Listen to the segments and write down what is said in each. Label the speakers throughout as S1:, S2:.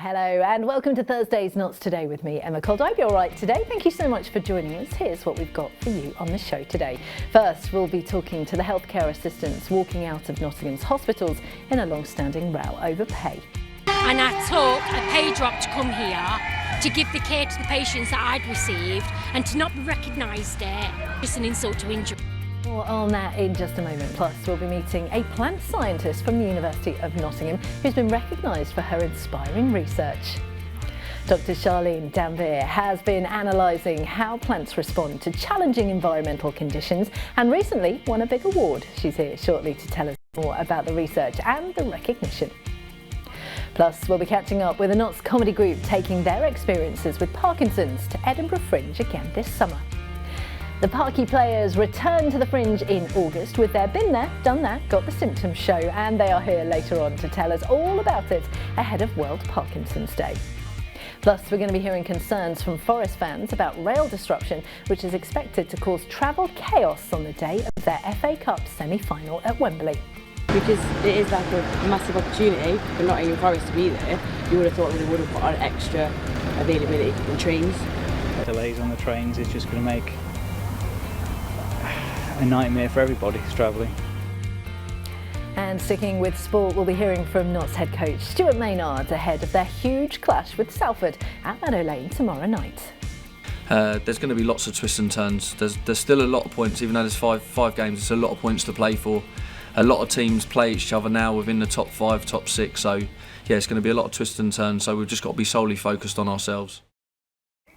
S1: Hello and welcome to Thursday's Nots Today with me, Emma Caldwell. You're right today. Thank you so much for joining us. Here's what we've got for you on the show today. First, we'll be talking to the healthcare assistants walking out of Nottingham's hospitals in a long-standing row over pay.
S2: And I took a pay drop to come here to give the care to the patients that I'd received, and to not be recognised there, just an insult to injury.
S1: More on that in just a moment. Plus, we'll be meeting a plant scientist from the University of Nottingham who's been recognised for her inspiring research. Dr. Charlene Danvir has been analysing how plants respond to challenging environmental conditions and recently won a big award. She's here shortly to tell us more about the research and the recognition. Plus, we'll be catching up with a Notts comedy group taking their experiences with Parkinson's to Edinburgh Fringe again this summer. The Parky Players return to the Fringe in August with their Been There, Done That, Got the Symptoms show, and they are here later on to tell us all about it ahead of World Parkinson's Day. Plus, we're going to be hearing concerns from Forest fans about rail disruption, which is expected to cause travel chaos on the day of their FA Cup semi-final at Wembley.
S3: Because it is like a massive opportunity for Nottingham Forest to be there. You would have thought that they would have put on extra availability in trains.
S4: Delays on the trains is just going to make a nightmare for everybody who's travelling.
S1: And sticking with sport, we'll be hearing from Notts head coach Stuart Maynard ahead of their huge clash with Salford at Meadow Lane tomorrow night.
S5: There's going to be lots of twists and turns. There's still a lot of points, even though there's five games. There's a lot of points to play for. A lot of teams play each other now within the top 5, top 6. So yeah, it's going to be a lot of twists and turns. So we've just got to be solely focused on ourselves.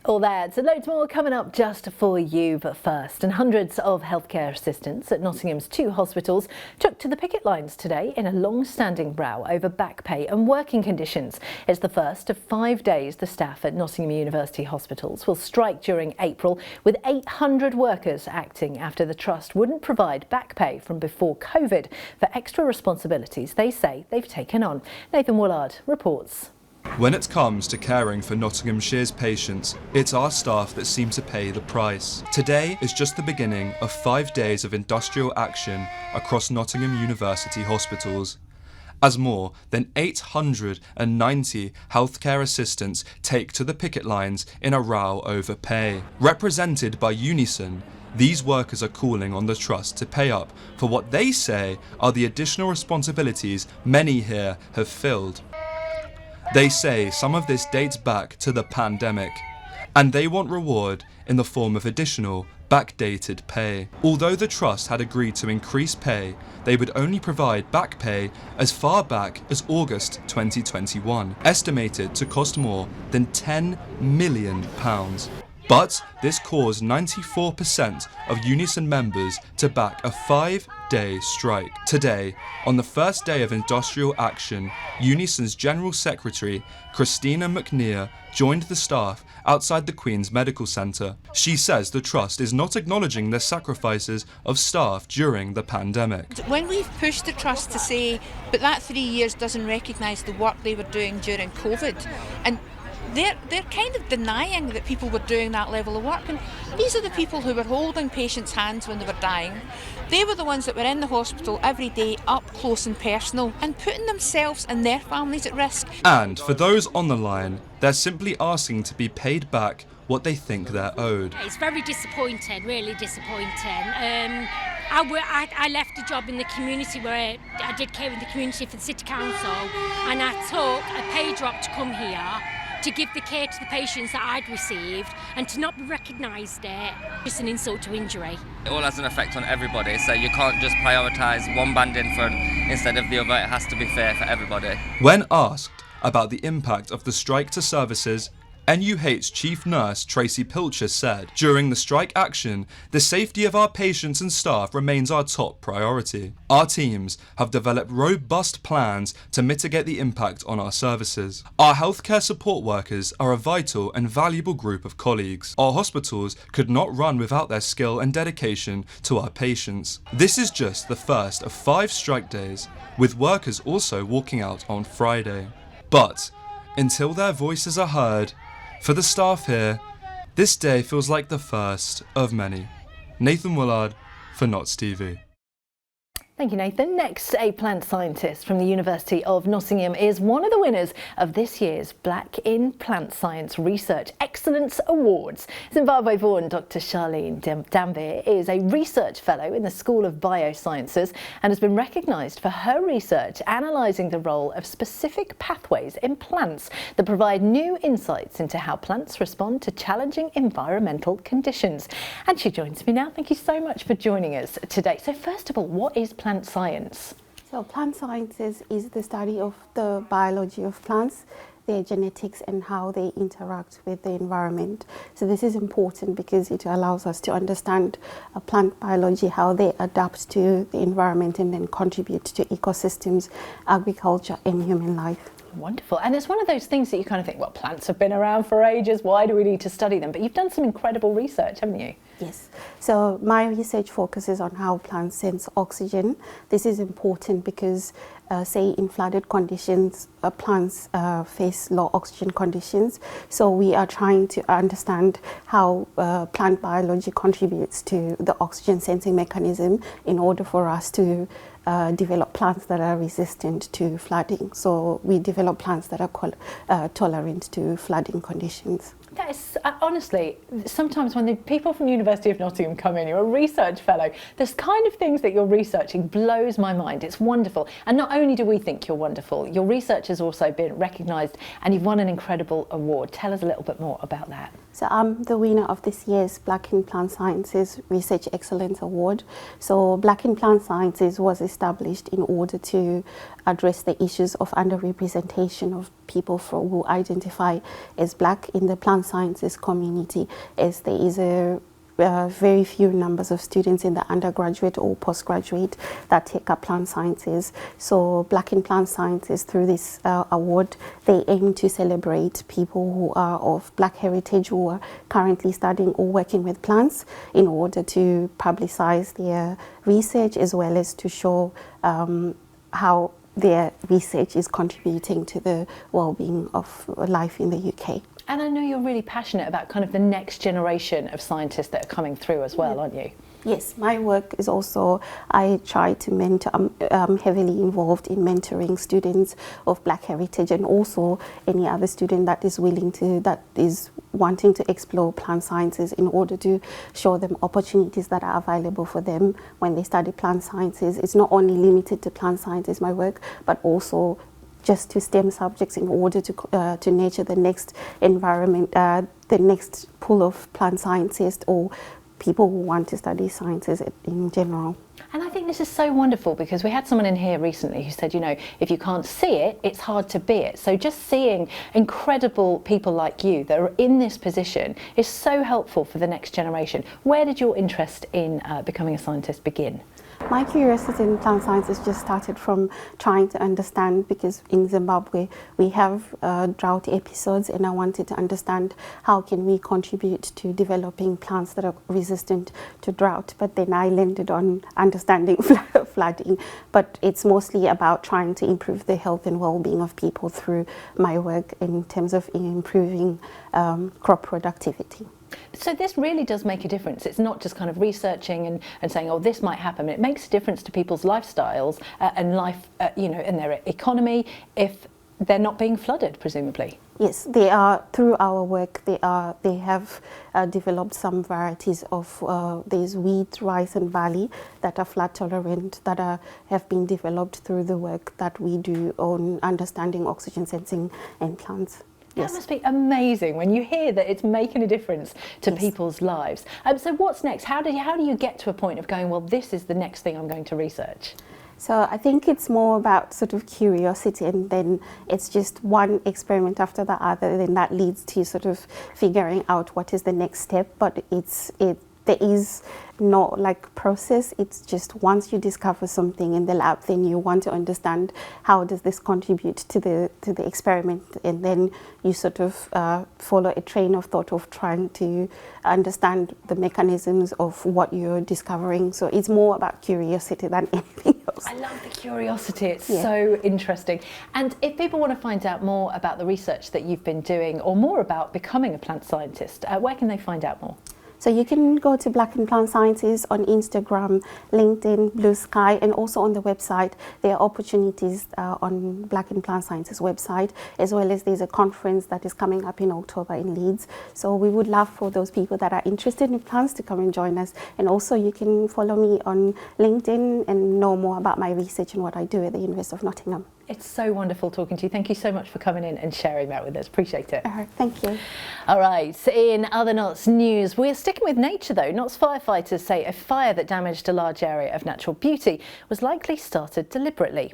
S1: All that and loads more coming up just for you, but first, and hundreds of healthcare assistants at Nottingham's 2 hospitals took to the picket lines today in a long-standing row over back pay and working conditions. It's the first of 5 days the staff at Nottingham University hospitals will strike during April, with 800 workers acting after the trust wouldn't provide back pay from before COVID for extra responsibilities they say they've taken on. Nathan Woolard reports.
S6: When it comes to caring for Nottinghamshire's patients, it's our staff that seem to pay the price. Today is just the beginning of 5 days of industrial action across Nottingham University hospitals, as more than 890 healthcare assistants take to the picket lines in a row over pay. Represented by Unison, these workers are calling on the trust to pay up for what they say are the additional responsibilities many here have filled. They say some of this dates back to the pandemic, and they want reward in the form of additional backdated pay. Although the trust had agreed to increase pay, they would only provide back pay as far back as August 2021, estimated to cost more than £10 million. But this caused 94% of Unison members to back a 5-day strike. Today, on the first day of industrial action, Unison's General Secretary, Christina McNear, joined the staff outside the Queen's Medical Centre. She says the trust is not acknowledging the sacrifices of staff during the pandemic.
S7: When we've pushed the trust to say, but that 3 years doesn't recognise the work they were doing during COVID, and they're kind of denying that people were doing that level of work. And these are the people who were holding patients' hands when they were dying. They were the ones that were in the hospital every day, up close and personal, and putting themselves and their families at risk.
S6: And for those on the line, they're simply asking to be paid back what they think they're owed.
S2: It's very disappointing, really disappointing. I left a job in the community where I did care in the community for the City Council, and I took a pay drop to come here to give the care to the patients that I'd received, and to not be recognised there, just an insult to injury.
S8: It all has an effect on everybody, so you can't just prioritise one band instead of the other. It has to be fair for everybody.
S6: When asked about the impact of the strike to services, NUH Chief Nurse Tracy Pilcher said, "During the strike action, the safety of our patients and staff remains our top priority. Our teams have developed robust plans to mitigate the impact on our services. Our healthcare support workers are a vital and valuable group of colleagues. Our hospitals could not run without their skill and dedication to our patients. This is just the first of 5 strike days, with workers also walking out on Friday. But until their voices are heard, for the staff here, this day feels like the first of many." Nathan Woolard for Notts TV.
S1: Thank you, Nathan. Next, a plant scientist from the University of Nottingham is one of the winners of this year's Black in Plant Science Research Excellence Awards. Zimbabwe-born Dr. Charlene Damveer is a research fellow in the School of Biosciences and has been recognised for her research analysing the role of specific pathways in plants that provide new insights into how plants respond to challenging environmental conditions. And she joins me now. Thank you so much for joining us today. So first of all, what is plant science?
S9: So plant sciences is the study of the biology of plants, their genetics and how they interact with the environment. So this is important because it allows us to understand plant biology, how they adapt to the environment and then contribute to ecosystems, agriculture and human life.
S1: Wonderful. And it's one of those things that you kind of think, well, plants have been around for ages, why do we need to study them? But you've done some incredible research, haven't you?
S9: Yes. So my research focuses on how plants sense oxygen. This is important because, say, in flooded conditions, plants face low oxygen conditions. So we are trying to understand how plant biology contributes to the oxygen sensing mechanism in order for us to develop plants that are resistant to flooding. So we develop plants that are tolerant to flooding conditions.
S1: That is, honestly, sometimes when the people from the University of Nottingham come in, you're a research fellow, this kind of things that you're researching blows my mind. It's wonderful. And not only do we think you're wonderful, your research has also been recognised and you've won an incredible award. Tell us a little bit more about that.
S9: So I'm the winner of this year's Black in Plant Sciences Research Excellence Award. So Black in Plant Sciences was established in order to address the issues of underrepresentation of people who identify as Black in the plant sciences community, as there is a very few numbers of students in the undergraduate or postgraduate that take up plant sciences. So Black in Plant Sciences, through this award, they aim to celebrate people who are of Black heritage, who are currently studying or working with plants, in order to publicize their research as well as to show how their research is contributing to the well-being of life in the UK.
S1: And I know you're really passionate about kind of the next generation of scientists that are coming through as well, aren't you?
S9: Yes, my work is also, I try to mentor, I'm heavily involved in mentoring students of Black heritage and also any other student that is wanting to explore plant sciences in order to show them opportunities that are available for them when they study plant sciences. It's not only limited to plant sciences, my work, but also just to STEM subjects in order to nurture the next environment, the next pool of plant scientists or people who want to study sciences in general.
S1: And I think this is so wonderful because we had someone in here recently who said, you know, if you can't see it, it's hard to be it. So just seeing incredible people like you that are in this position is so helpful for the next generation. Where did your interest in becoming a scientist begin?
S9: My curiosity in plant sciences just started from trying to understand, because in Zimbabwe we have drought episodes, and I wanted to understand how can we contribute to developing plants that are resistant to drought. But then I landed on understanding flooding, but it's mostly about trying to improve the health and well-being of people through my work in terms of improving crop productivity.
S1: So this really does make a difference. It's not just kind of researching and saying, oh, this might happen. It makes a difference to people's lifestyles and life, you know, and their economy if they're not being flooded, presumably.
S9: Yes, they are. Through our work, they have developed some varieties of these wheat, rice, and barley that are flood tolerant, that have been developed through the work that we do on understanding oxygen sensing in plants.
S1: That must be amazing when you hear that it's making a difference to people's lives. So what's next? How do you get to a point of going, well, this is the next thing I'm going to research?
S9: So I think it's more about sort of curiosity, and then it's just one experiment after the other, then that leads to sort of figuring out what is the next step. But there is no like process. It's just once you discover something in the lab, then you want to understand how does this contribute to the experiment, and then you sort of follow a train of thought of trying to understand the mechanisms of what you're discovering. So it's more about curiosity than anything else.
S1: I love the curiosity. It's so interesting. And if people want to find out more about the research that you've been doing or more about becoming a plant scientist, where can they find out more?
S9: So you can go to Black and Plant Sciences on Instagram, LinkedIn, Blue Sky, and also on the website. There are opportunities on Black and Plant Sciences website, as well as there's a conference that is coming up in October in Leeds. So we would love for those people that are interested in plants to come and join us. And also you can follow me on LinkedIn and know more about my research and what I do at the University of Nottingham.
S1: It's so wonderful talking to you. Thank you so much for coming in and sharing that with us. Appreciate it.
S9: Thank you.
S1: All right, in other Knots news, we're sticking with nature though. Knots firefighters say a fire that damaged a large area of natural beauty was likely started deliberately.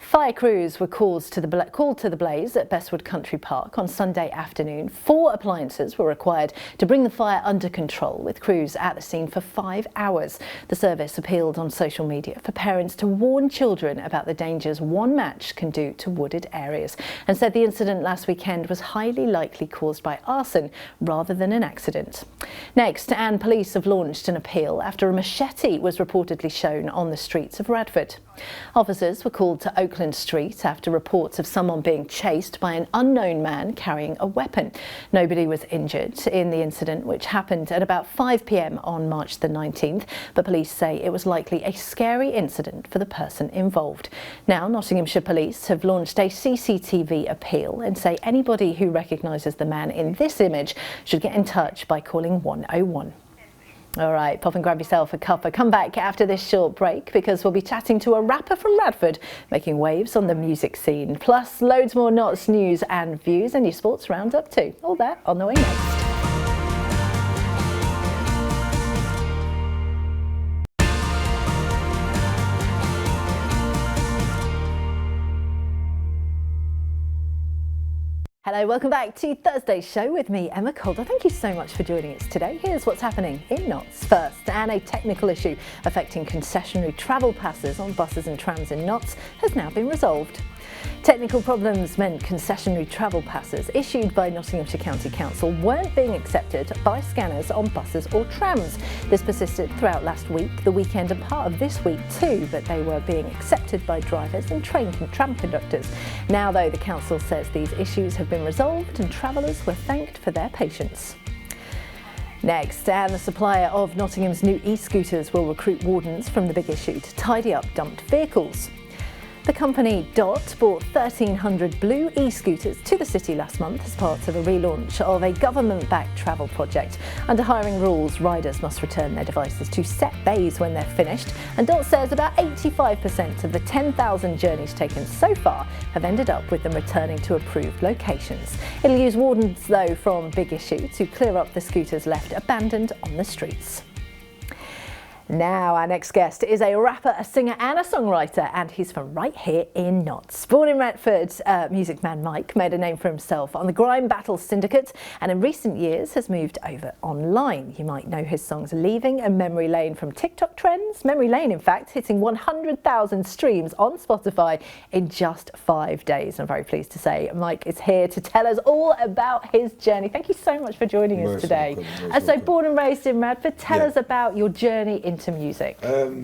S1: Fire crews were called to the blaze at Bestwood Country Park on Sunday afternoon. 4 appliances were required to bring the fire under control, with crews at the scene for 5 hours. The service appealed on social media for parents to warn children about the dangers one match can do to wooded areas, and said the incident last weekend was highly likely caused by arson rather than an accident. Next, and police have launched an appeal after a machete was reportedly shown on the streets of Radford. Officers were called to Oakland Street after reports of someone being chased by an unknown man carrying a weapon. Nobody was injured in the incident, which happened at about 5 p.m. on March the 19th, but police say it was likely a scary incident for the person involved. Now, Nottinghamshire Police have launched a CCTV appeal and say anybody who recognises the man in this image should get in touch by calling 101. All right, pop and grab yourself a cuppa. Come back after this short break because we'll be chatting to a rapper from Radford making waves on the music scene. Plus, loads more Knots news and views and your sports roundup too. All that on the way next. Hello, welcome back to Thursday's show with me, Emma Calder. Thank you so much for joining us today. Here's what's happening in Knots first. And a technical issue affecting concessionary travel passes on buses and trams in Knots has now been resolved. Technical problems meant concessionary travel passes issued by Nottinghamshire County Council weren't being accepted by scanners on buses or trams. This persisted throughout last week, the weekend and part of this week too, but they were being accepted by drivers and tram conductors. Now though, the council says these issues have been resolved and travellers were thanked for their patience. Next, and the supplier of Nottingham's new e-scooters will recruit wardens from the big issue to tidy up dumped vehicles. The company DOT bought 1,300 blue e-scooters to the city last month as part of a relaunch of a government-backed travel project. Under hiring rules, riders must return their devices to set bays when they're finished, and DOT says about 85% of the 10,000 journeys taken so far have ended up with them returning to approved locations. It'll use wardens, though, from Big Issue to clear up the scooters left abandoned on the streets. Now, our next guest is a rapper, a singer and a songwriter, and he's from right here in Knots. Born in Retford, music man Mike made a name for himself on the Grime Battle Syndicate and in recent years has moved over online. You might know his songs Leaving and Memory Lane from TikTok trends. Memory Lane, in fact, hitting 100,000 streams on Spotify in just 5 days. I'm very pleased to say Mike is here to tell us all about his journey. Thank you so much for joining us today. So born and raised in Radford, tell us about your journey into music.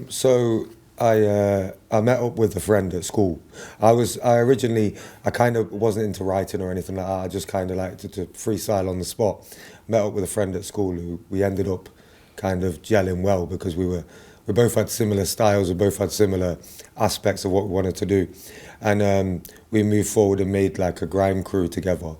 S10: So I met up with a friend at school. I kind of wasn't into writing or anything like that. I just kind of liked to freestyle on the spot. Met up with a friend at school who we ended up kind of gelling well because we both had similar styles, we both had similar aspects of what we wanted to do. And we moved forward and made like a grime crew together.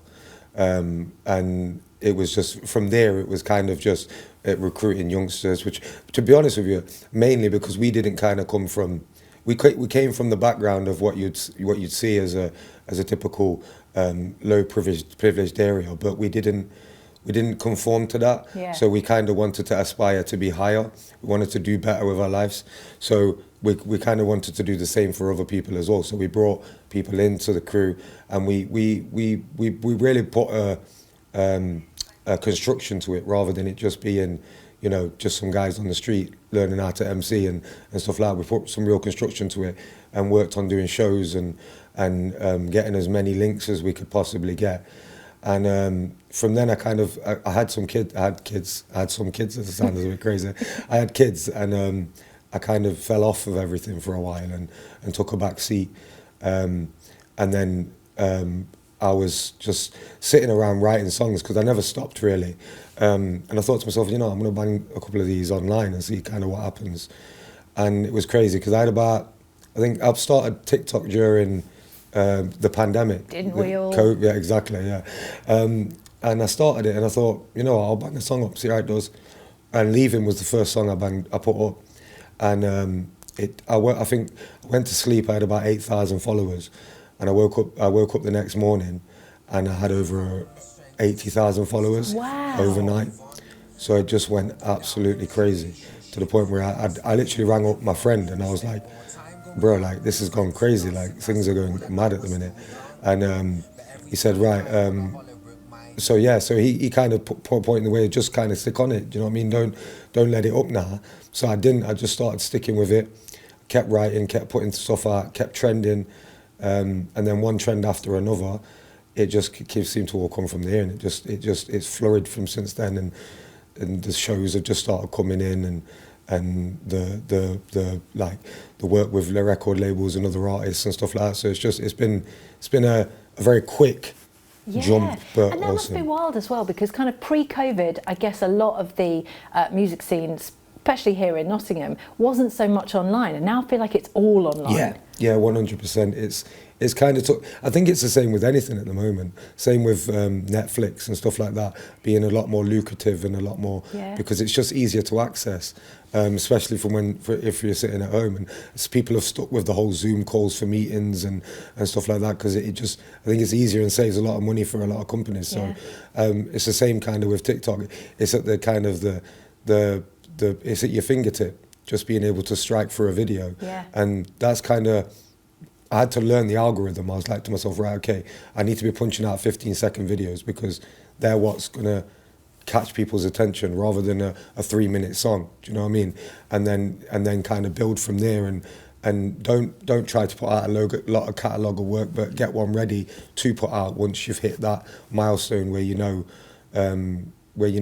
S10: And it was just, from there, it was kind of just recruiting youngsters, which, to be honest with you, mainly because we didn't kind of come from, we came from the background of what you'd see as a typical low privileged area, but we didn't conform to that. Yeah. So we kind of wanted to aspire to be higher. We wanted to do better with our lives. So we kind of wanted to do the same for other people as well. So we brought people into the crew, and we really put a construction to it rather than it just being, you know, just some guys on the street learning how to MC and stuff like that. We put some real construction to it and worked on doing shows and getting as many links as we could possibly get. And from then I had some kids. I had some kids. It sounds a bit crazy. I had kids, and I kind of fell off of everything for a while and took a back seat. And then I was just sitting around writing songs because I never stopped really. And I thought to myself, you know, I'm going to bang a couple of these online and see kind of what happens. And it was crazy because I think I've started TikTok during the pandemic.
S1: Didn't we all?
S10: Yeah, exactly, yeah. And I started it and I thought, you know, I'll bang the song up, see how it does. And Leaving was the first song I put up. And I think I went to sleep, I had about 8,000 followers. And I woke up the next morning and I had over 80,000 followers.
S1: Wow.
S10: Overnight. So it just went absolutely crazy to the point where I literally rang up my friend and I was like, bro, like this has gone crazy, like things are going mad at the minute. And he said, right, so he kind of put point in the way, just kind of stick on it, do you know what I mean? Don't let it up now. So I didn't, I just started sticking with it, kept writing, kept putting stuff out, kept trending. And then one trend after another, it just seemed to all come from there, and it's flourished from since then, and the shows have just started coming in, and the work with the record labels and other artists and stuff like that. So it's been a very quick jump, but
S1: and that must be wild as well, because kind of pre-COVID, I guess a lot of the music scenes, especially here in Nottingham, wasn't so much online, and now I feel like it's all online.
S10: Yeah, 100%. It's kind of I think it's the same with anything at the moment. Same with Netflix and stuff like that being a lot more lucrative and a lot more because it's just easier to access, especially if you're sitting at home. And people have stuck with the whole Zoom calls for meetings and stuff like that because I think it's easier and saves a lot of money for a lot of companies. So it's the same kind of with TikTok. It's at the kind of it's at your fingertip, just being able to strike for a video. And that's kind of, I had to learn the algorithm. I was like to myself, right, okay, I need to be punching out 15-second videos because they're what's going to catch people's attention rather than a 3-minute song. Do you know what I mean? And then kind of build from there, and don't try to put out a lot of catalogue of work, but get one ready to put out once you've hit that milestone where you know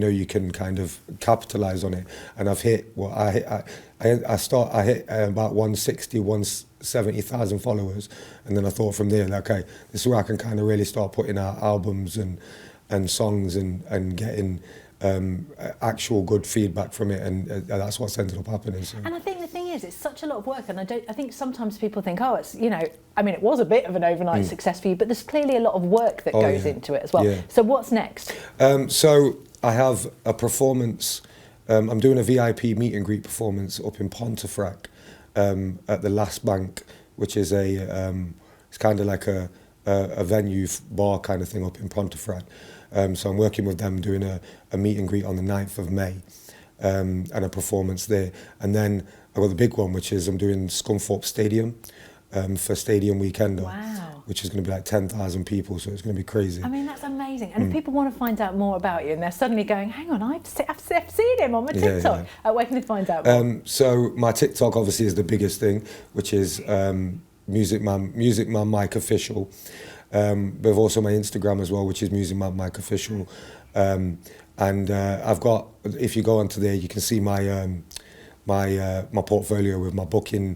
S10: you can kind of capitalise on it. And I've hit I hit about 170,000 followers, and then I thought from there, like, okay, this is where I can kind of really start putting out albums and songs and getting actual good feedback from it, and that's what's ended up happening. So.
S1: And I think the thing is, it's such a lot of work, and I think sometimes people think, oh, it's, you know, I mean, it was a bit of an overnight success for you, but there's clearly a lot of work that goes into it as well.
S10: Yeah.
S1: So what's next?
S10: So I have a performance. I'm doing a VIP meet and greet performance up in Pontefract at the Last Bank, which is it's kind of like a venue bar kind of thing up in Pontefract. So I'm working with them doing a meet and greet on the 9th of May and a performance there. And then I've got the big one, which is I'm doing Scunthorpe Stadium for Stadium Weekender.
S1: Wow.
S10: Which is going to be like 10,000 people, so it's going to be crazy.
S1: I mean, that's amazing. And if people want to find out more about you and they're suddenly going, hang on, I've seen him on my TikTok, where can they find out more?
S10: So my TikTok obviously is the biggest thing, which is Music Man Mike Official. But also my Instagram as well, which is Music Man Mike Official. And I've got, if you go onto there, you can see my my portfolio with my booking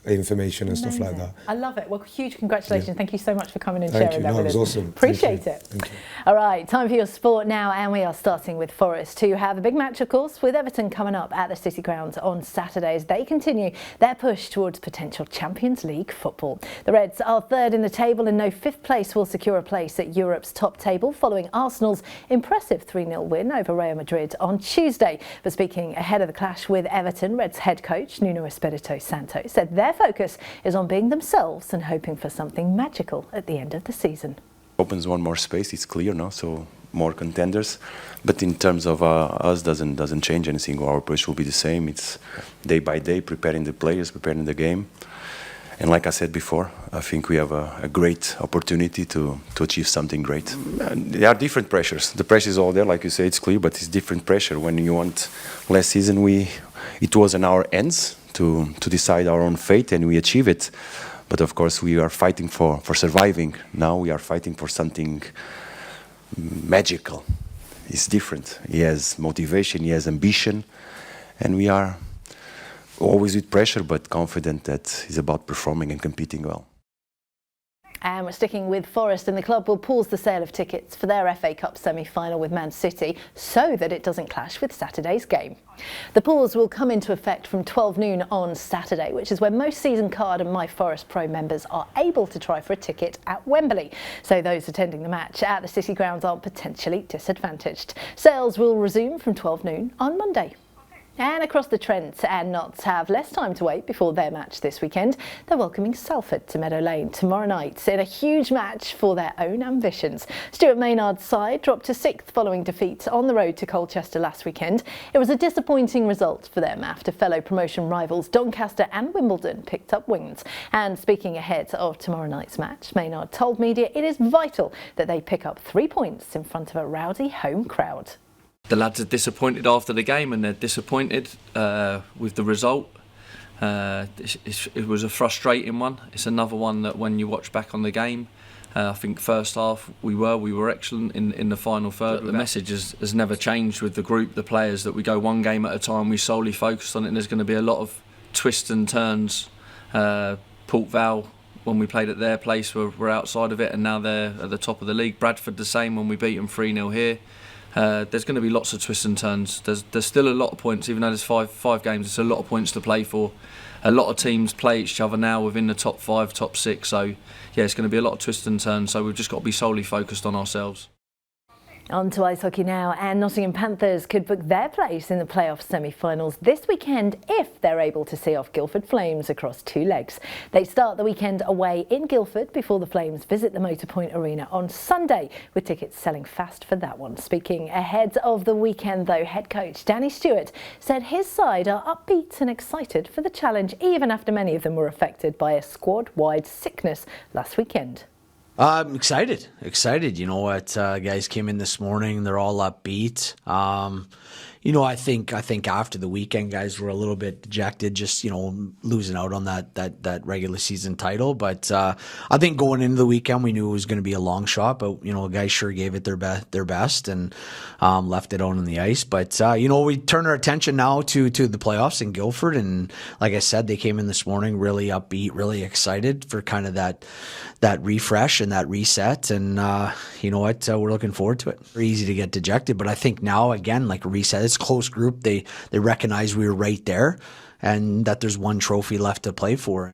S10: information and stuff like that.
S1: I love it. Well, huge congratulations. Yeah. Thank you so much for coming and sharing that with us.
S10: It was awesome.
S1: Appreciate it.
S10: Thank you.
S1: All right, time for your sport now, and we are starting with Forest, who have a big match, of course, with Everton coming up at the City Grounds on Saturday as they continue their push towards potential Champions League football. The Reds are third in the table and know fifth place will secure a place at Europe's top table following Arsenal's impressive 3-0 win over Real Madrid on Tuesday. But speaking ahead of the clash with Everton, Reds head coach Nuno Espirito Santo said their focus is on being themselves and hoping for something magical at the end of the season.
S11: Opens one more space, it's clear now, so more contenders. But in terms of us, doesn't change anything. Our approach will be the same. It's day by day, preparing the players, preparing the game. And like I said before, I think we have a great opportunity to achieve something great. There are different pressures. The pressure is all there, like you say, it's clear, but it's different pressure. When you want last season, it was in our hands to decide our own fate, and we achieve it. But of course, we are fighting for surviving. Now we are fighting for something magical. It's different. He has motivation, he has ambition, and we are always with pressure, but confident that he's about performing and competing well.
S1: And we're sticking with Forest, and the club will pause the sale of tickets for their FA Cup semi-final with Man City so that it doesn't clash with Saturday's game. The pause will come into effect from 12 noon on Saturday, which is when most season card and My Forest Pro members are able to try for a ticket at Wembley. So those attending the match at the City grounds aren't potentially disadvantaged. Sales will resume from 12 noon on Monday. And across the Trent and Notts have less time to wait before their match this weekend. They're welcoming Salford to Meadow Lane tomorrow night in a huge match for their own ambitions. Stuart Maynard's side dropped to 6th following defeat on the road to Colchester last weekend. It was a disappointing result for them after fellow promotion rivals Doncaster and Wimbledon picked up wins. And speaking ahead of tomorrow night's match, Maynard told media it is vital that they pick up 3 points in front of a rowdy home crowd.
S5: The lads are disappointed after the game, and they're disappointed with the result. It was a frustrating one. It's another one that when you watch back on the game, I think first half we were excellent in the final third. The message has never changed with the group, the players, that we go one game at a time. We solely focused on it, and there's going to be a lot of twists and turns. Port Vale, when we played at their place, were outside of it, and now they're at the top of the league. Bradford the same when we beat them 3-0 here. There's going to be lots of twists and turns. There's still a lot of points, even though there's five games. There's a lot of points to play for. A lot of teams play each other now within the top 5, top 6. So yeah, it's going to be a lot of twists and turns. So we've just got to be solely focused on ourselves.
S1: On to ice hockey now, and Nottingham Panthers could book their place in the playoff semi-finals this weekend if they're able to see off Guildford Flames across 2 legs. They start the weekend away in Guildford before the Flames visit the Motorpoint Arena on Sunday, with tickets selling fast for that one. Speaking ahead of the weekend though, head coach Danny Stewart said his side are upbeat and excited for the challenge, even after many of them were affected by a squad-wide sickness last weekend.
S12: I'm excited. You know what, guys came in this morning. They're all upbeat. You know, I think after the weekend, guys were a little bit dejected, just, you know, losing out on that regular season title. But I think going into the weekend, we knew it was going to be a long shot. But you know, guys sure gave it their best and left it out on the ice. But you know, we turn our attention now to the playoffs in Guildford, and like I said, they came in this morning really upbeat, really excited for kind of that refresh and that reset. And you know what, we're looking forward to it. Very easy to get dejected, but I think now again, like a reset. It's a close group. They recognize we were right there, and that there's one trophy left to play for.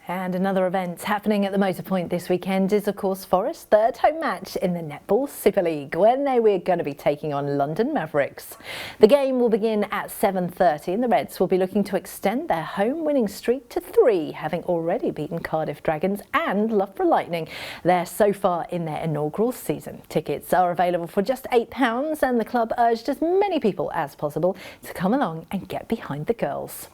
S1: And another event happening at the Motorpoint this weekend is, of course, Forest's third home match in the Netball Super League, when they were going to be taking on London Mavericks. The game will begin at 7:30, and the Reds will be looking to extend their home winning streak to 3, having already beaten Cardiff Dragons and Loughborough Lightning there so far in their inaugural season. Tickets are available for just £8, and the club urged as many people as possible to come along and get behind the girls.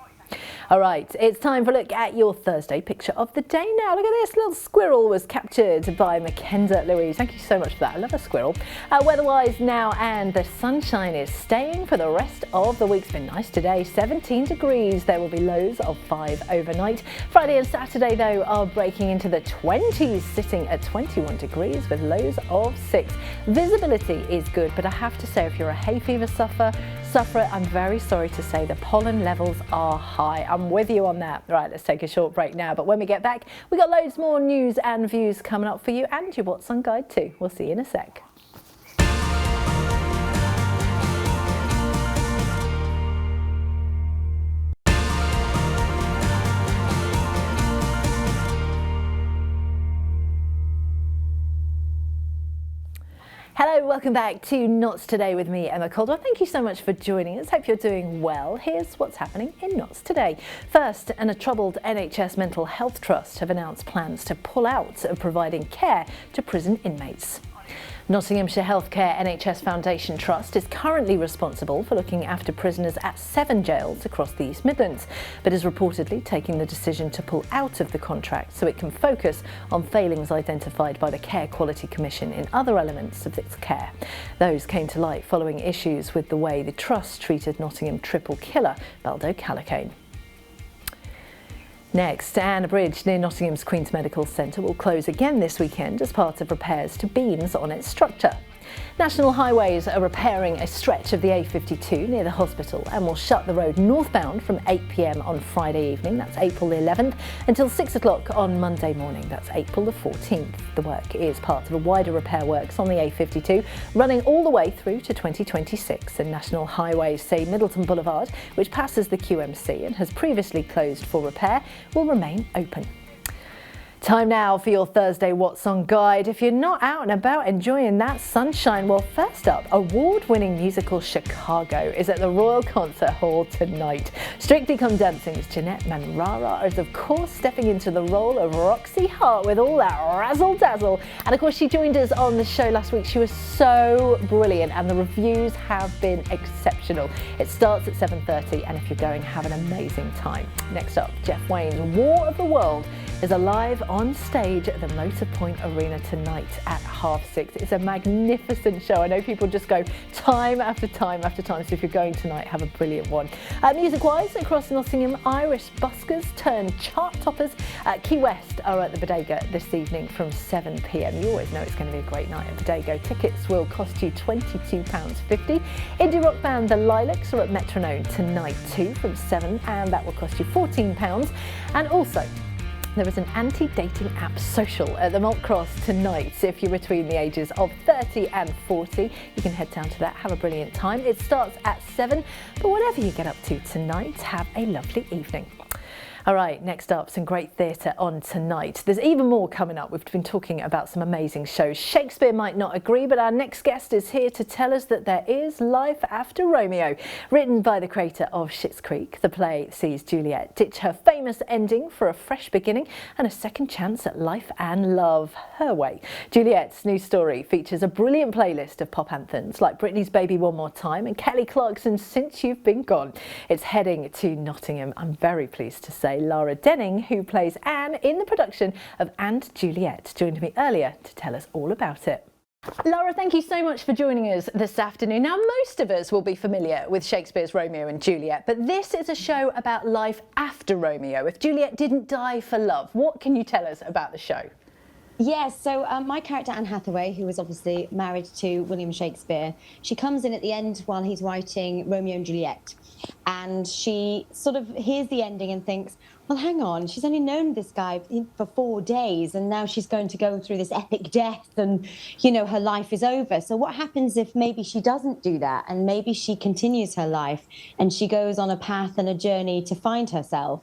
S1: All right, it's time for a look at your Thursday picture of the day now. Look at this, little squirrel was captured by Mackenzie Louise. Thank you so much for that. I love a squirrel. Weather-wise now, and the sunshine is staying for the rest of the week. It's been nice today, 17 degrees. There will be lows of 5 overnight. Friday and Saturday, though, are breaking into the 20s, sitting at 21 degrees with lows of 6. Visibility is good, but I have to say, if you're a hay fever sufferer, I'm very sorry to say the pollen levels are high. I'm with you on that. Right, let's take a short break now. But when we get back, we got loads more news and views coming up for you, and your What's On Guide too. We'll see you in a sec. Hello, welcome back to Notts Today with me, Emma Caldwell. Thank you so much for joining us. Hope you're doing well. Here's what's happening in Notts today. First, a troubled NHS Mental Health Trust have announced plans to pull out of providing care to prison inmates. Nottinghamshire Healthcare NHS Foundation Trust is currently responsible for looking after prisoners at 7 jails across the East Midlands, but is reportedly taking the decision to pull out of the contract so it can focus on failings identified by the Care Quality Commission in other elements of its care. Those came to light following issues with the way the Trust treated Nottingham triple killer Baldo Callicane. Next, a bridge near Nottingham's Queen's Medical Centre will close again this weekend as part of repairs to beams on its structure. National Highways are repairing a stretch of the A52 near the hospital and will shut the road northbound from 8 p.m. on Friday evening, that's April the 11th, until 6 o'clock on Monday morning, that's April the 14th. The work is part of a wider repair works on the A52 running all the way through to 2026, and National Highways say Middleton Boulevard, which passes the QMC and has previously closed for repair, will remain open. Time now for your Thursday What's On guide. If you're not out and about enjoying that sunshine, well, first up, award-winning musical Chicago is at the Royal Concert Hall tonight. Strictly Come Dancing's Jeanette Manrara is of course stepping into the role of Roxy Hart with all that razzle-dazzle. And of course she joined us on the show last week. She was so brilliant and the reviews have been exceptional. It starts at 7:30 and if you're going, have an amazing time. Next up, Jeff Wayne's War of the World is alive on stage at the Motor Point Arena tonight at 6:30. It's a magnificent show. I know people just go time after time after time, so if you're going tonight, have a brilliant one. Music-wise, across Nottingham, Irish buskers turn chart toppers. Key West are at the Bodega this evening from 7 p.m. You always know it's going to be a great night at Bodega. Tickets will cost you £22.50. Indie rock band The Lilacs are at Metronome tonight too from 7, and that will cost you £14. And also, there is an anti-dating app social at the Malt Cross tonight. So if you're between the ages of 30 and 40, you can head down to that, have a brilliant time. It starts at 7, but whatever you get up to tonight, have a lovely evening. All right, next up, some great theatre on tonight. There's even more coming up. We've been talking about some amazing shows. Shakespeare might not agree, but our next guest is here to tell us that there is life after Romeo. Written by the creator of Schitt's Creek, the play sees Juliet ditch her famous ending for a fresh beginning and a second chance at life and love her way. Juliet's new story features a brilliant playlist of pop anthems like Britney's Baby One More Time and Kelly Clarkson's Since You've Been Gone. It's heading to Nottingham. I'm very pleased to say Lara Denning, who plays Anne in the production of And Juliet, joined me earlier to tell us all about it. Lara, thank you so much for joining us this afternoon. Now, most of us will be familiar with Shakespeare's Romeo and Juliet, but this is a show about life after Romeo. If Juliet didn't die for love, what can you tell us about the show?
S13: Yes, so my character Anne Hathaway, who was obviously married to William Shakespeare, she comes in at the end while he's writing Romeo and Juliet, and she sort of hears the ending and thinks, well, hang on, she's only known this guy for 4 days and now she's going to go through this epic death and, you know, her life is over. So what happens if maybe she doesn't do that and maybe she continues her life and she goes on a path and a journey to find herself?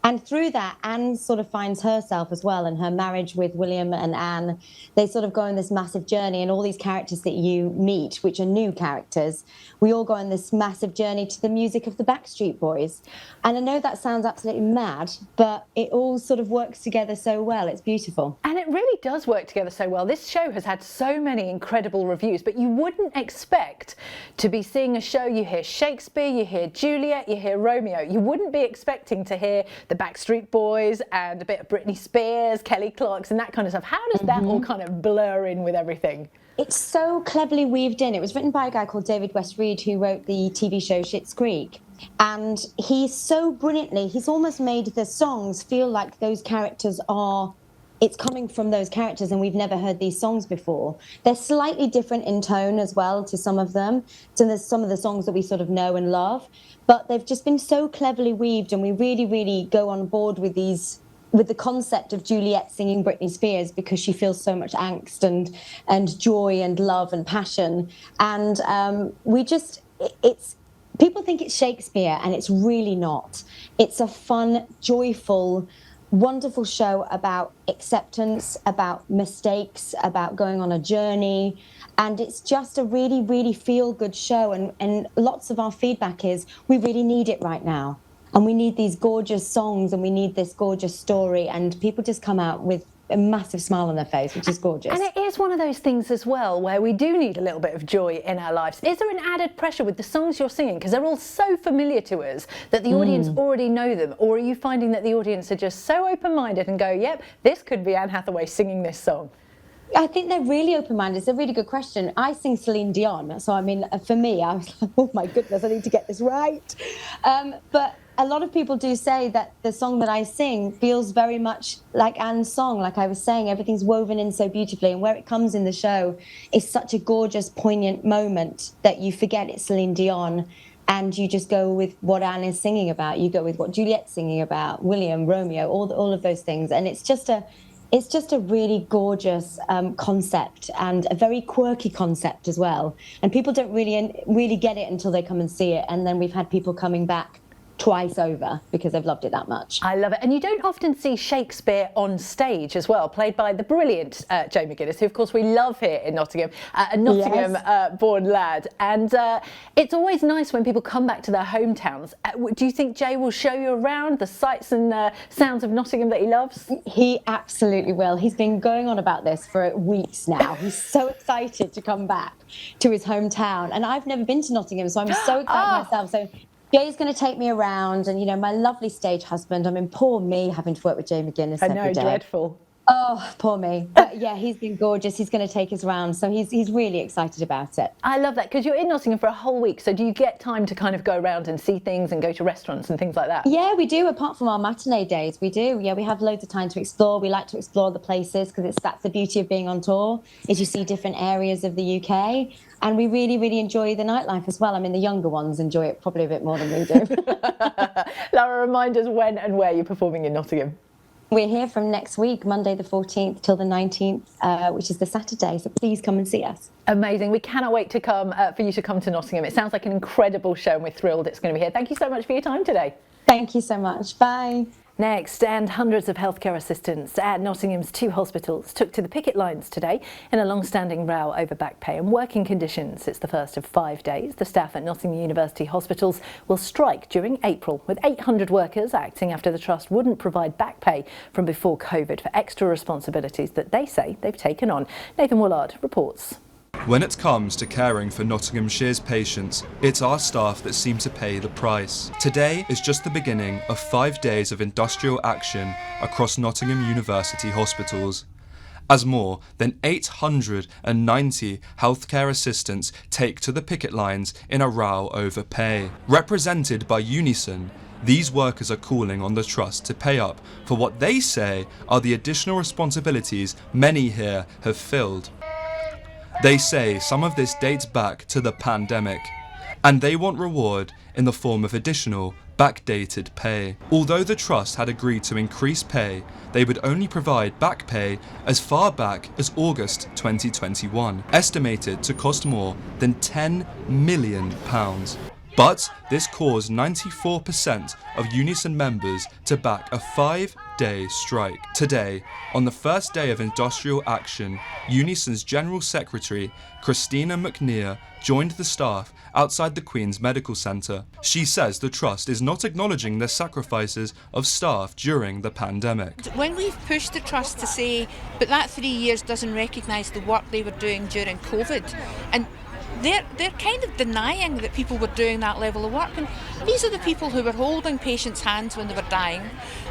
S13: And through that, Anne sort of finds herself as well, and her marriage with William and Anne, they sort of go on this massive journey, and all these characters that you meet, which are new characters, we all go on this massive journey to the music of the Backstreet Boys. And I know that sounds absolutely mad, but it all sort of works together so well. It's beautiful.
S1: And it really does work together so well. This show has had so many incredible reviews, but you wouldn't expect to be seeing a show. You hear Shakespeare, you hear Juliet, you hear Romeo. You wouldn't be expecting to hear the Backstreet Boys and a bit of Britney Spears, Kelly Clarkson, that kind of stuff. How does that all kind of blur in with everything?
S13: It's so cleverly weaved in. It was written by a guy called David West Reed, who wrote the TV show Schitt's Creek. And he's so brilliantly, he's almost made the songs feel like those characters are, it's coming from those characters and we've never heard these songs before. They're slightly different in tone as well to some of them. So there's some of the songs that we sort of know and love, but they've just been so cleverly weaved, and we really, really go on board with these, with the concept of Juliet singing Britney Spears because she feels so much angst and joy and love and passion. And it's, people think it's Shakespeare, and it's really not. It's a fun, joyful, wonderful show about acceptance, about mistakes, about going on a journey. And it's just a really, really feel-good show. And lots of our feedback is, we really need it right now. And we need these gorgeous songs and we need this gorgeous story. And people just come out with a massive smile on their face, which is gorgeous.
S1: And it is one of those things as well where we do need a little bit of joy in our lives. Is there an added pressure with the songs you're singing, because they're all so familiar to us, that the audience already know them? Or are you finding that the audience are just so open-minded and go, yep, this could be Anne Hathaway singing this song?
S13: I think they're really open-minded. It's a really good question. I sing Celine Dion, so I mean, for me, I was like, oh my goodness, I need to get this right. But a lot of people do say that the song that I sing feels very much like Anne's song. Like I was saying, everything's woven in so beautifully, and where it comes in the show is such a gorgeous, poignant moment that you forget it's Celine Dion, and you just go with what Anne is singing about. You go with what Juliet's singing about, William, Romeo, all of those things, and it's just a really gorgeous concept, and a very quirky concept as well. And people don't really get it until they come and see it. And then we've had people coming back twice over because they've loved it that much.
S1: I love it. And you don't often see Shakespeare on stage as well, played by the brilliant Jay McGuinness, who of course we love here in Nottingham, a Nottingham-born lad. And it's always nice when people come back to their hometowns. Do you think Jay will show you around the sights and sounds of Nottingham that he loves?
S13: He absolutely will. He's been going on about this for weeks now. He's so excited to come back to his hometown. And I've never been to Nottingham, so I'm so excited myself. So Jay's going to take me around, and, you know, my lovely stage husband. I mean, poor me having to work with Jay McGuinness every day.
S1: Dreadful.
S13: Oh, poor me. But yeah, he's been gorgeous. He's going to take us round, so he's really excited about it.
S1: I love that, because you're in Nottingham for a whole week, so do you get time to kind of go around and see things and go to restaurants and things like that?
S13: Yeah, we do. Apart from our matinee days, we do. Yeah, we have loads of time to explore. We like to explore the places, because that's the beauty of being on tour, is you see different areas of the UK. And we really, really enjoy the nightlife as well. I mean, the younger ones enjoy it probably a bit more than we do.
S1: Lara, remind us when and where you're performing in Nottingham.
S13: We're here from next week, Monday the 14th till the 19th, which is the Saturday. So please come and see us.
S1: Amazing. We cannot wait to come for you to come to Nottingham. It sounds like an incredible show, and we're thrilled it's going to be here. Thank you so much for your time today.
S13: Thank you so much. Bye.
S1: Next, and hundreds of healthcare assistants at Nottingham's 2 hospitals took to the picket lines today in a long-standing row over back pay and working conditions. It's the first of 5 days. The staff at Nottingham University hospitals will strike during April, with 800 workers acting after the trust wouldn't provide back pay from before COVID for extra responsibilities that they say they've taken on. Nathan Woolard reports.
S6: When it comes to caring for Nottinghamshire's patients, it's our staff that seem to pay the price. Today is just the beginning of 5 days of industrial action across Nottingham University hospitals, as more than 890 healthcare assistants take to the picket lines in a row over pay. Represented by Unison, these workers are calling on the trust to pay up for what they say are the additional responsibilities many here have filled. They say some of this dates back to the pandemic, and they want reward in the form of additional backdated pay. Although the trust had agreed to increase pay, they would only provide back pay as far back as August 2021, estimated to cost more than £10 million. But this caused 94% of Unison members to back a 5-day strike. Today, on the first day of industrial action, Unison's General Secretary, Christina McNear, joined the staff outside the Queen's Medical Centre. She says the trust is not acknowledging the sacrifices of staff during the pandemic.
S7: When we've pushed the trust to say, but that 3 years doesn't recognise the work they were doing during COVID, and they're kind of denying that people were doing that level of work. And these are the people who were holding patients' hands when they were dying.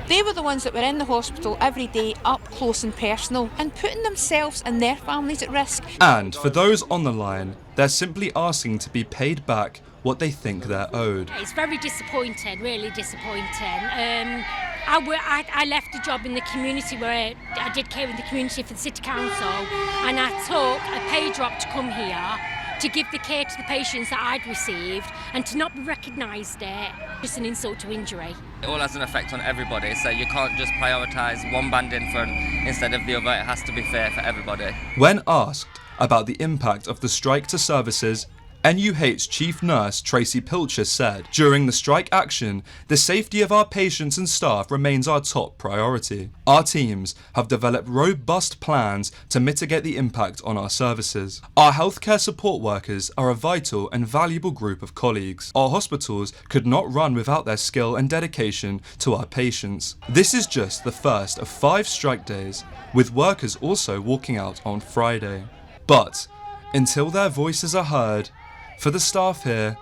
S7: They were the ones that were in the hospital every day, up close and personal, and putting themselves and their families at risk.
S6: And for those on the line, they're simply asking to be paid back what they think they're owed.
S2: It's very disappointing, really disappointing. I left a job in the community where I did care in the community for the City Council, and I took a pay drop to come here to give the care to the patients that I'd received, and to not be recognised there, just an insult to injury.
S8: It all has an effect on everybody, so you can't just prioritise one banding instead of the other. It has to be fair for everybody.
S6: When asked about the impact of the strike to services, NUH Chief Nurse Tracy Pilcher said, "During the strike action, the safety of our patients and staff remains our top priority. Our teams have developed robust plans to mitigate the impact on our services. Our healthcare support workers are a vital and valuable group of colleagues. Our hospitals could not run without their skill and dedication to our patients." This is just the first of 5 strike days, with workers also walking out on Friday. But until their voices are heard, for the staff here,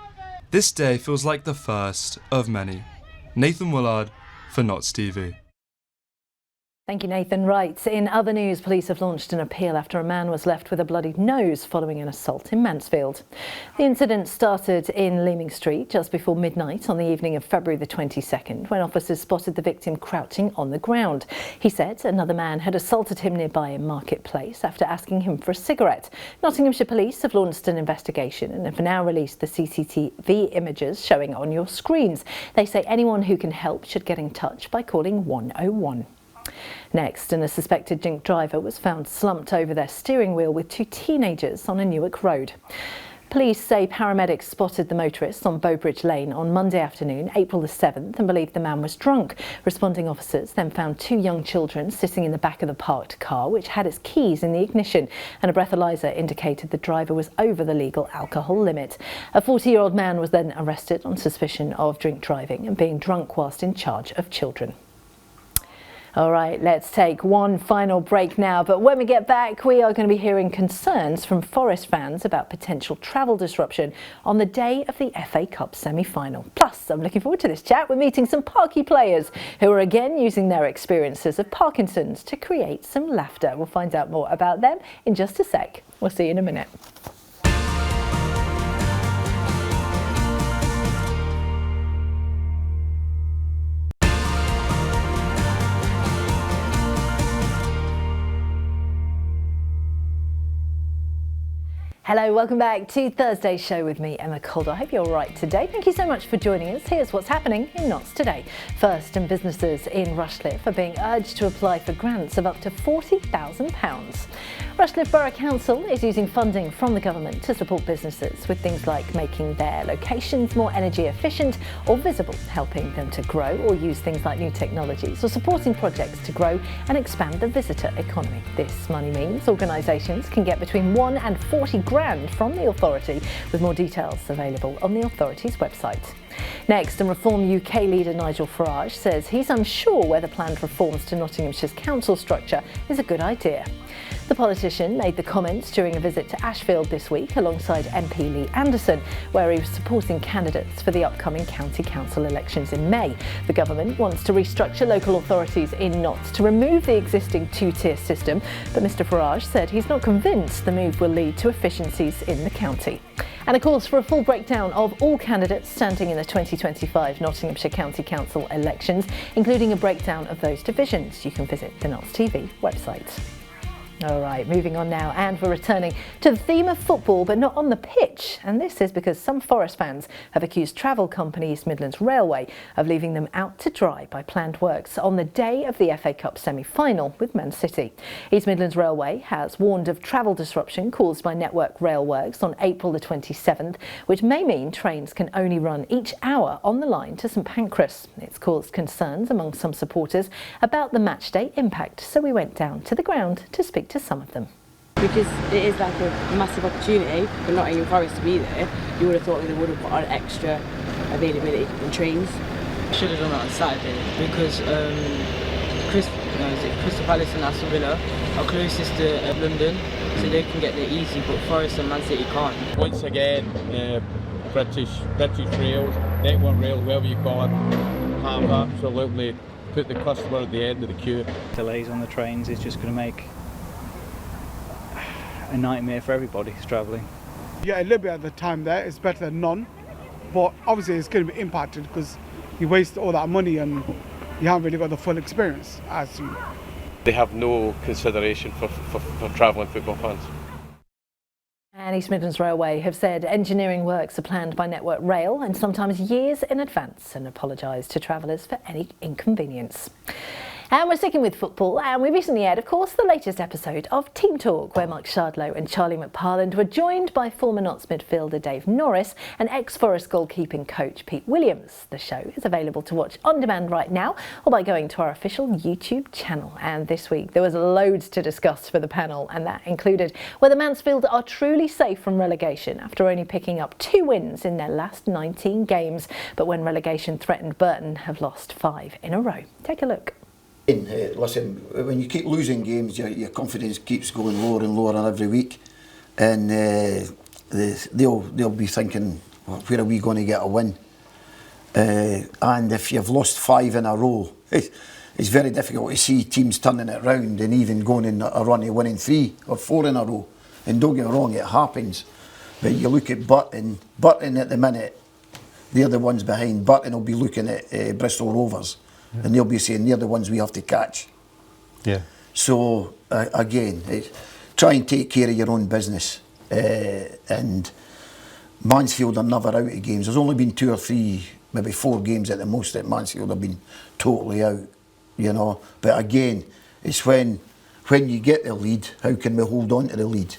S6: this day feels like the first of many. Nathan Woolard for Nots TV.
S1: Thank you, Nathan. Right. In other news, police have launched an appeal after a man was left with a bloodied nose following an assault in Mansfield. The incident started in Leeming Street just before midnight on the evening of February the 22nd, when officers spotted the victim crouching on the ground. He said another man had assaulted him nearby in Marketplace after asking him for a cigarette. Nottinghamshire police have launched an investigation and have now released the CCTV images showing on your screens. They say anyone who can help should get in touch by calling 101. Next, a suspected drink driver was found slumped over their steering wheel with two teenagers on a Newark road. Police say paramedics spotted the motorist on Bowbridge Lane on Monday afternoon, April the 7th, and believed the man was drunk. Responding officers then found two young children sitting in the back of the parked car, which had its keys in the ignition, and a breathalyzer indicated the driver was over the legal alcohol limit. A 40-year-old man was then arrested on suspicion of drink driving and being drunk whilst in charge of children. All right, let's take one final break now. But when we get back, we are going to be hearing concerns from Forest fans about potential travel disruption on the day of the FA Cup semi-final. Plus, I'm looking forward to this chat. We're meeting some Parky players who are again using their experiences of Parkinson's to create some laughter. We'll find out more about them in just a sec. We'll see you in a minute. Hello, welcome back to Thursday's show with me, Emma Caldwell. I hope you're all right today. Thank you so much for joining us. Here's what's happening in Notts today. First, and businesses in Rushcliffe are being urged to apply for grants of up to £40,000. Rushcliffe Borough Council is using funding from the government to support businesses with things like making their locations more energy efficient or visible, helping them to grow or use things like new technologies, or supporting projects to grow and expand the visitor economy. This money means organisations can get between 1 and 40 grand from the authority, with more details available on the authority's website. Next, and Reform UK leader Nigel Farage says he's unsure whether planned reforms to Nottinghamshire's council structure is a good idea. The politician made the comments during a visit to Ashfield this week alongside MP Lee Anderson, where he was supporting candidates for the upcoming county council elections in May. The government wants to restructure local authorities in Notts to remove the existing two-tier system, but Mr Farage said he's not convinced the move will lead to efficiencies in the county. And of course, for a full breakdown of all candidates standing in the 2025 Nottinghamshire County Council elections, including a breakdown of those divisions, you can visit the Notts TV website. All right, moving on now, and we're returning to the theme of football, but not on the pitch. And this is because some Forest fans have accused travel company East Midlands Railway of leaving them out to dry by planned works on the day of the FA Cup semi-final with Man City. East Midlands Railway has warned of travel disruption caused by Network Rail works on April the 27th, which may mean trains can only run each hour on the line to St Pancras. It's caused concerns among some supporters about the matchday impact, so we went down to the ground to speak to some of them.
S3: Because it is like a massive opportunity for Nottingham Forest to be there, you would have thought they would have put on extra availability in trains.
S14: Should have done it on Saturday because Crystal Palace and Aston Villa are closest to London, so they can get there easy, but Forest and Man City can't.
S15: Once again, British Rail, Network Rail, wherever you call it, have absolutely put the customer at the end of the queue.
S4: Delays on the trains is just going to make a nightmare for everybody who's travelling.
S16: Yeah, a little bit at the time there is better than none, but obviously it's going to be impacted because you waste all that money and you haven't really got the full experience as you.
S17: They have no consideration for travelling football fans.
S1: And East Midlands Railway have said engineering works are planned by Network Rail and sometimes years in advance, and apologised to travellers for any inconvenience. And we're sticking with football, and we recently aired, of course, the latest episode of Team Talk, where Mike Shardlow and Charlie McParland were joined by former Notts midfielder Dave Norris and ex-Forest goalkeeping coach Pete Williams. The show is available to watch on demand right now or by going to our official YouTube channel. And this week there was loads to discuss for the panel, and that included whether Mansfield are truly safe from relegation after only picking up 2 wins in their last 19 games, but when relegation threatened Burton have lost 5 in a row. Take a look.
S18: Listen, when you keep losing games, your confidence keeps going lower and lower every week, and they'll be thinking, well, where are we going to get a win? And if you've lost 5 in a row, it's very difficult to see teams turning it round and even going in a run of winning 3 or 4 in a row. And don't get me wrong, it happens. But you look at Burton at the minute, they're the ones behind. Burton will be looking at Bristol Rovers, and they'll be saying they're the ones we have to catch.
S19: Yeah.
S18: So again, try and take care of your own business. And Mansfield are never out of games. There's only been 2 or 3, maybe 4 games at the most that Mansfield have been totally out. You know, but again, it's when you get the lead, how can we hold on to the lead?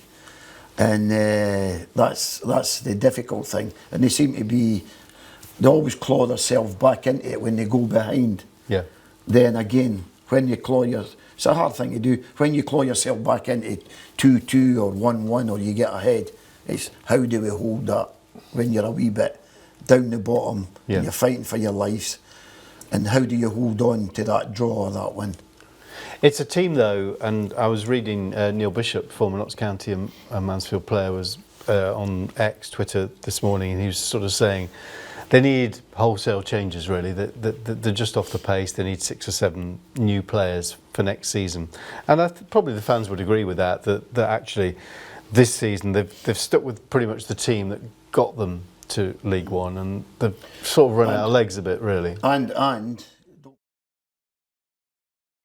S18: And that's the difficult thing. And they always claw themselves back into it when they go behind.
S19: Yeah.
S18: Then again, when you it's a hard thing to do. When you claw yourself back into 2-2 or 1-1 or you get ahead, it's how do we hold that when you're a wee bit down the bottom and you're fighting for your lives? And how do you hold on to that draw or that win?
S19: It's a team though, and I was reading Neil Bishop, former Notts County and Mansfield player, was on X, Twitter this morning, and he was sort of saying they need wholesale changes really, they're just off the pace, they need 6 or 7 new players for next season. And probably the fans would agree with that actually this season they've stuck with pretty much the team that got them to League One, and they've sort of run out of legs a bit really.
S18: And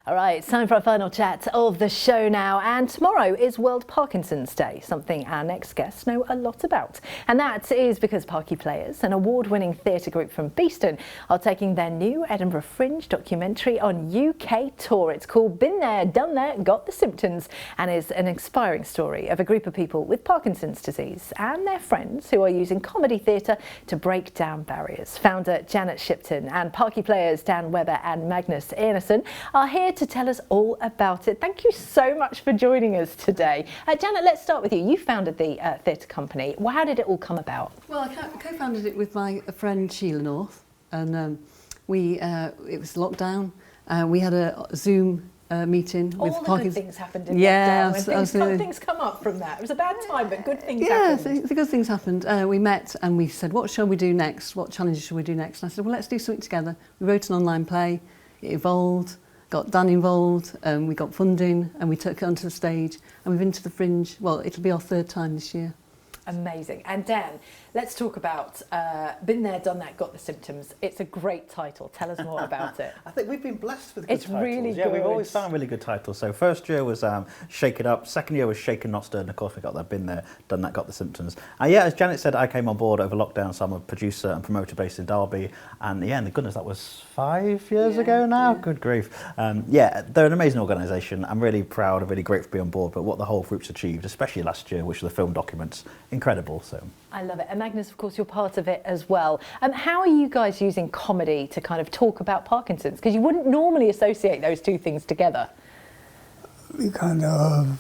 S1: all right, it's time for our final chat of the show now. And tomorrow is World Parkinson's Day, something our next guests know a lot about. And that is because Parky Players, an award-winning theatre group from Beeston, are taking their new Edinburgh Fringe documentary on UK tour. It's called Been There, Done That, Got the Symptoms, and is an inspiring story of a group of people with Parkinson's disease and their friends who are using comedy theatre to break down barriers. Founder Janet Shipton and Parky Players Dan Webber and Magnus Einarsson are here to tell us all about it. Thank you so much for joining us today. Janet, let's start with you. You founded the theatre company. Well, how did it all come about?
S20: Well, I co-founded it with my friend Sheila North, and it was lockdown. We had a Zoom meeting with
S1: all the
S20: Parkinson's.
S1: Good things happened in lockdown. When things come up from that. It was a bad time, but good things happened.
S20: Yeah, the good things happened. We met and we said, what shall we do next? What challenges shall we do next? And I said, well, let's do something together. We wrote an online play. It evolved. Got Dan involved, we got funding, and we took it onto the stage, and we've been to the Fringe. Well, it'll be our 3rd time this year.
S1: Amazing. And Dan, let's talk about Been There, Done That, Got the Symptoms. It's a great title. Tell us more about it.
S21: I think we've been blessed with good titles.
S1: It's really good.
S21: Yeah, we've always found really good titles. So first year was Shake It Up. Second year was Shaken Not Stirred. And of course we got that Been There, Done That, Got the Symptoms. And yeah, as Janet said, I came on board over lockdown, so I'm a producer and promoter based in Derby. And yeah, and goodness, that was 5 years ago now. Yeah. Good grief. Yeah, they're an amazing organisation. I'm really proud and really grateful to be on board. But what the whole group's achieved, especially last year, which were the film documents, incredible. So
S1: I love it. And Magnus, of course, you're part of it as well. How are you guys using comedy to kind of talk about Parkinson's? Because you wouldn't normally associate those two things together.
S22: We kind of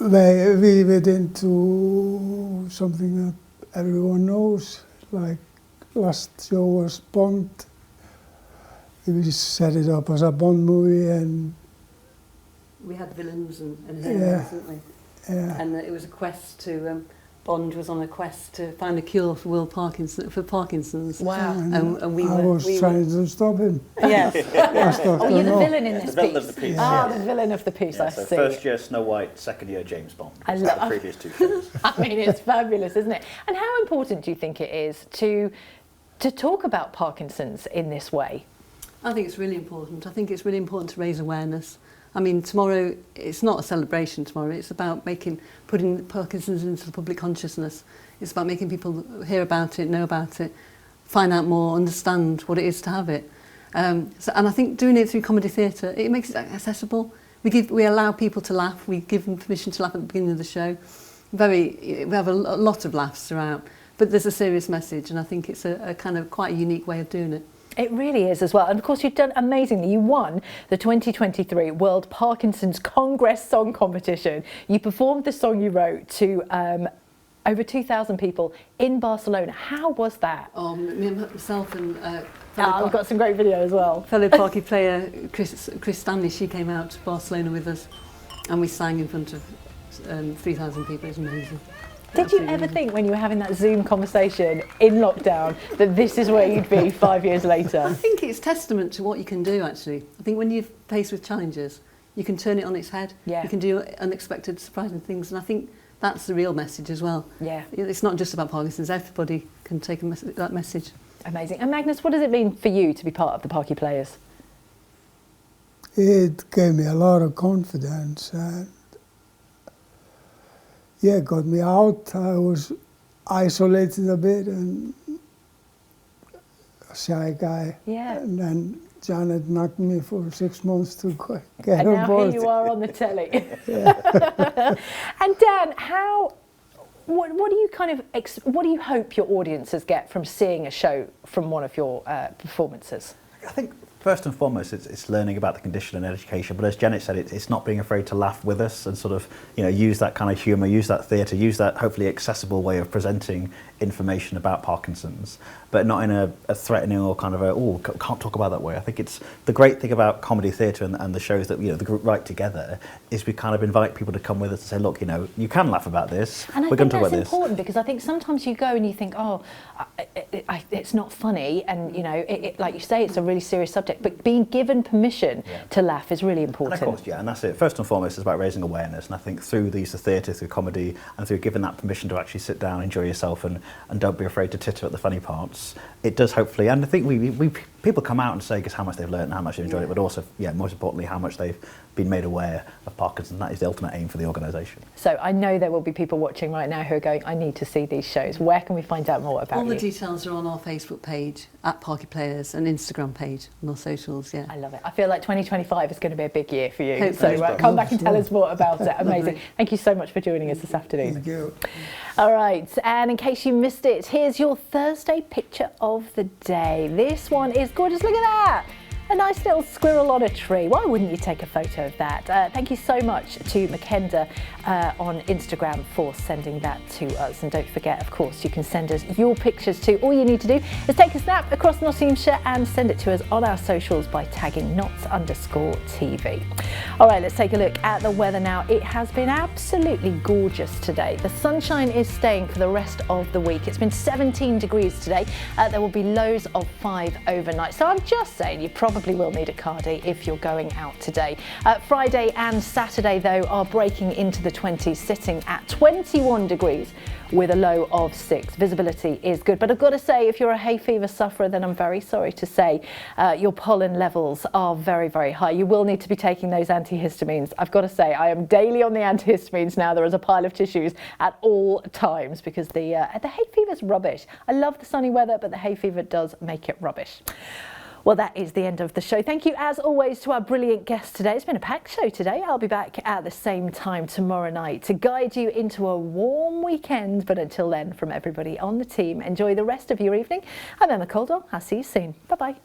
S22: weave it into something that everyone knows. Like last show was Bond. We just set it up as a Bond movie, and
S20: we had villains and heroes, didn't we?
S22: Yeah.
S20: And it was a quest to. Bond was on a quest to find a cure for Parkinson's.
S1: Wow.
S22: And we was trying to stop him.
S1: Yes. Oh, you're the villain in this
S21: piece. The villain of the piece.
S1: The villain of the piece,
S21: yeah,
S1: I
S21: so
S1: see.
S21: First year Snow White, second year James Bond.
S1: I love
S21: the previous 2 shows.
S1: I mean, it's fabulous, isn't it? And how important do you think it is to talk about Parkinson's in this way?
S20: I think it's really important. I think it's really important to raise awareness. I mean, tomorrow, it's not a celebration tomorrow, it's about putting Parkinson's into the public consciousness. It's about making people hear about it, know about it, find out more, understand what it is to have it. And I think doing it through comedy theatre, it makes it accessible. We allow people to laugh, we give them permission to laugh at the beginning of the show. We have a lot of laughs throughout, but there's a serious message, and I think it's a kind of quite a unique way of doing it.
S1: It really is as well. And of course, you've done amazingly. You won the 2023 World Parkinson's Congress Song Competition. You performed the song you wrote to over 2,000 people in Barcelona. How was that?
S20: Myself and
S1: I've got some great video as well.
S20: Fellow Parky player Chris Stanley, she came out to Barcelona with us, and we sang in front of 3,000 people. It was amazing.
S1: Did you ever think when you were having that Zoom conversation in lockdown that this is where you'd be 5 years later?
S20: I think it's testament to what you can do, actually. I think when you're faced with challenges, you can turn it on its head.
S1: Yeah.
S20: You can do unexpected, surprising things. And I think that's the real message as well.
S1: Yeah.
S20: It's not just about Parkinson's. Everybody can take that message.
S1: Amazing. And Magnus, what does it mean for you to be part of the Parky Players?
S22: It gave me a lot of confidence and yeah, got me out. I was isolated a bit and a shy guy.
S1: Yeah.
S22: And then Janet knocked me for 6 months to get
S1: And
S22: on
S1: now
S22: board.
S1: here you are on the telly. And Dan, what do you what do you hope your audiences get from seeing a show from one of your performances?
S21: I think first and foremost, it's learning about the condition and education. But as Janet said, it's not being afraid to laugh with us and sort of, use that kind of humour, use that theatre, use that hopefully accessible way of presenting information about Parkinson's, but not in a threatening or kind of can't talk about that way. I think it's the great thing about comedy theatre and the shows that the group write together is we kind of invite people to come with us and say, look, you can laugh about this.
S1: And I
S21: We're
S1: think
S21: going to talk
S1: that's
S21: about this.
S1: important because I think sometimes you go and you think, it's not funny, and like you say, it's a really serious subject. But being given permission to laugh is really important.
S21: And of course, and that's it. First and foremost, it's about raising awareness. And I think through the use of theatre, through comedy, and through giving that permission to actually sit down, enjoy yourself, and don't be afraid to titter at the funny parts, it does hopefully. And I think we people come out and say just how much they've learned and how much they've enjoyed it, but also, most importantly, how much they've been made aware of Parkinson's. That is the ultimate aim for the organisation.
S1: So I know there will be people watching right now who are going, I need to see these shows. Where can we find out more about
S20: All the
S1: you?
S20: details are on our Facebook page, at Parky Players, and Instagram page, and our socials,
S1: I love it. I feel like 2025 is going to be a big year for you.
S20: Hopefully.
S1: So come back and tell us more about it. Amazing. Thank you so much for joining us this afternoon.
S22: Thank you.
S1: All right, and in case you missed it, here's your Thursday picture of the day. This one is gorgeous. Look at that. A nice little squirrel on a tree. Why wouldn't you take a photo of that? Thank you so much to Makenda on Instagram for sending that to us. And don't forget, of course, you can send us your pictures too. All you need to do is take a snap across Nottinghamshire and send it to us on our socials by tagging _TV. All right, let's take a look at the weather now. It has been absolutely gorgeous today. The sunshine is staying for the rest of the week. It's been 17 degrees today. There will be lows of 5 overnight. So I'm just saying you probably will need a cardi if you're going out today. Friday and Saturday, though, are breaking into the 20s, sitting at 21 degrees with a low of 6. Visibility is good, but I've got to say, if you're a hay fever sufferer, then I'm very sorry to say your pollen levels are very, very high. You will need to be taking those antihistamines. I've got to say, I am daily on the antihistamines now. There is a pile of tissues at all times because the hay fever's rubbish. I love the sunny weather, but the hay fever does make it rubbish. Well, that is the end of the show. Thank you, as always, to our brilliant guests today. It's been a packed show today. I'll be back at the same time tomorrow night to guide you into a warm weekend. But until then, from everybody on the team, enjoy the rest of your evening. I'm Emma Caldwell. I'll see you soon. Bye-bye.